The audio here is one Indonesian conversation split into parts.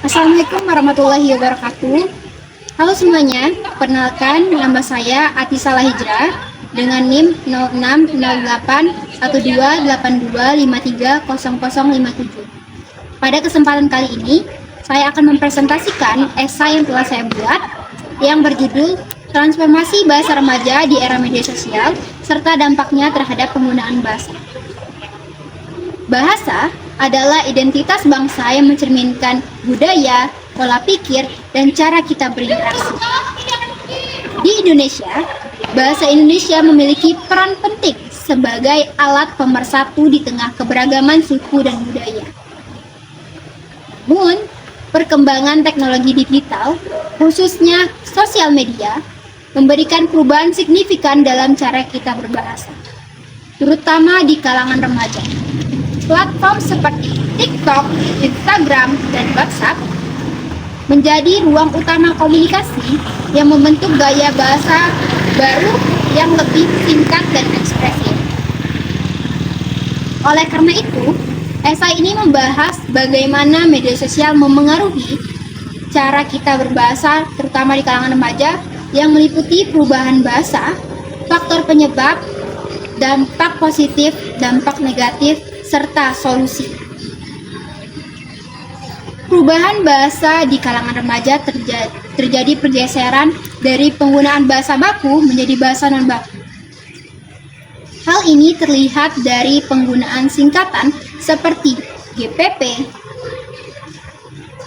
Assalamualaikum warahmatullahi wabarakatuh. Halo semuanya, perkenalkan nama saya Atisa Hijrah dengan NIM 06081282530057. Pada kesempatan kali ini, saya akan mempresentasikan esai yang telah saya buat yang berjudul Transformasi Bahasa Remaja di Era Media Sosial serta Dampaknya Terhadap Penggunaan Bahasa. Bahasa adalah identitas bangsa yang mencerminkan budaya, pola pikir, dan cara kita berinteraksi. Di Indonesia, bahasa Indonesia memiliki peran penting sebagai alat pemersatu di tengah keberagaman suku dan budaya. Namun, perkembangan teknologi digital, khususnya sosial media, memberikan perubahan signifikan dalam cara kita berbahasa, terutama di kalangan remaja. Platform seperti TikTok, Instagram, dan WhatsApp menjadi ruang utama komunikasi yang membentuk gaya bahasa baru yang lebih singkat dan ekspresif. Oleh karena itu, esai ini membahas bagaimana media sosial memengaruhi cara kita berbahasa, terutama di kalangan remaja, yang meliputi perubahan bahasa, faktor penyebab, dampak positif, dampak negatif, serta solusi. Perubahan bahasa di kalangan remaja terjadi pergeseran dari penggunaan bahasa baku menjadi bahasa non-baku. Hal ini terlihat dari penggunaan singkatan seperti GPP,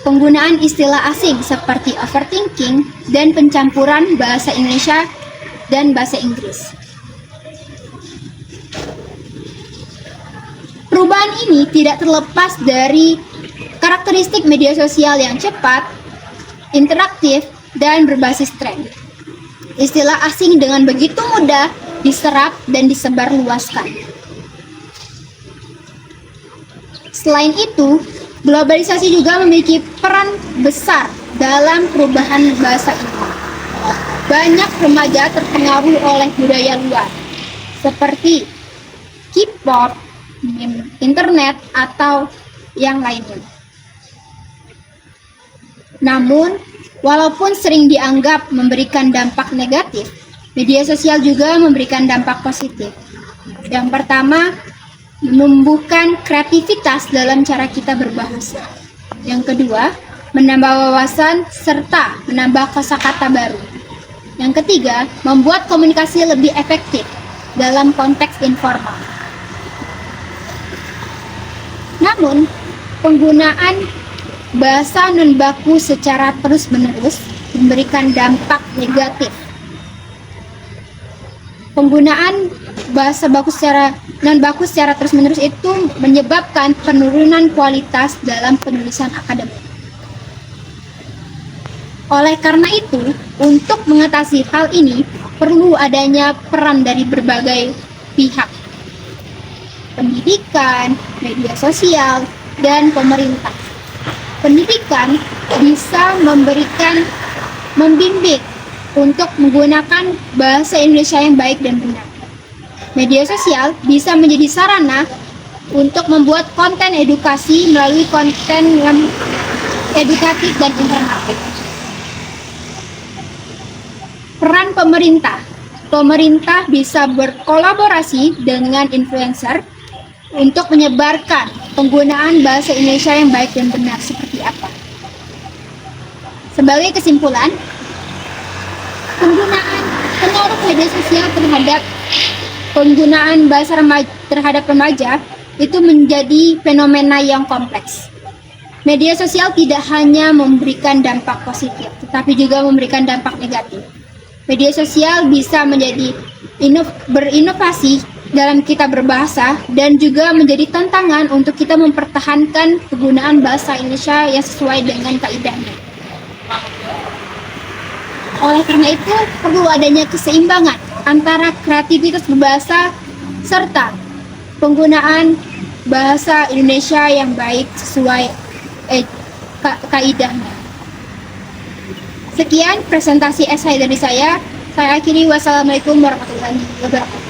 penggunaan istilah asing seperti overthinking, dan pencampuran bahasa Indonesia dan bahasa Inggris. Perubahan ini tidak terlepas dari karakteristik media sosial yang cepat, interaktif, dan berbasis tren. Istilah asing dengan begitu mudah diserap dan disebarluaskan. Selain itu, globalisasi juga memiliki peran besar dalam perubahan bahasa ini. Banyak remaja terpengaruh oleh budaya luar, seperti K-pop, internet, atau yang lainnya. Namun, walaupun sering dianggap memberikan dampak negatif, media sosial juga memberikan dampak positif. Yang pertama, menumbuhkan kreativitas dalam cara kita berbahasa. Yang kedua, menambah wawasan serta menambah kosakata baru. Yang ketiga, membuat komunikasi lebih efektif dalam konteks informal. Namun, penggunaan bahasa non-baku secara terus-menerus memberikan dampak negatif. Penggunaan bahasa baku secara non-baku secara terus-menerus itu menyebabkan penurunan kualitas dalam penulisan akademik. Oleh karena itu, untuk mengatasi hal ini, perlu adanya peran dari berbagai pihak. Pendidikan, media sosial, dan pemerintah. Pendidikan bisa membimbing untuk menggunakan bahasa Indonesia yang baik dan benar. Media sosial bisa menjadi sarana untuk membuat konten edukasi melalui konten yang edukatif dan informatif. Peran pemerintah. Pemerintah bisa berkolaborasi dengan influencer untuk menyebarkan penggunaan bahasa Indonesia yang baik dan benar seperti apa. Sebagai kesimpulan, pengaruh media sosial terhadap penggunaan bahasa terhadap remaja itu menjadi fenomena yang kompleks. Media sosial tidak hanya memberikan dampak positif, tetapi juga memberikan dampak negatif. Media sosial bisa menjadi berinovasi dalam kita berbahasa dan juga menjadi tantangan untuk kita mempertahankan penggunaan bahasa Indonesia yang sesuai dengan kaidahnya. Oleh karena itu, perlu adanya keseimbangan antara kreativitas berbahasa serta penggunaan bahasa Indonesia yang baik sesuai kaidahnya. Sekian presentasi esai dari saya. Saya akhiri. Wassalamualaikum warahmatullahi wabarakatuh.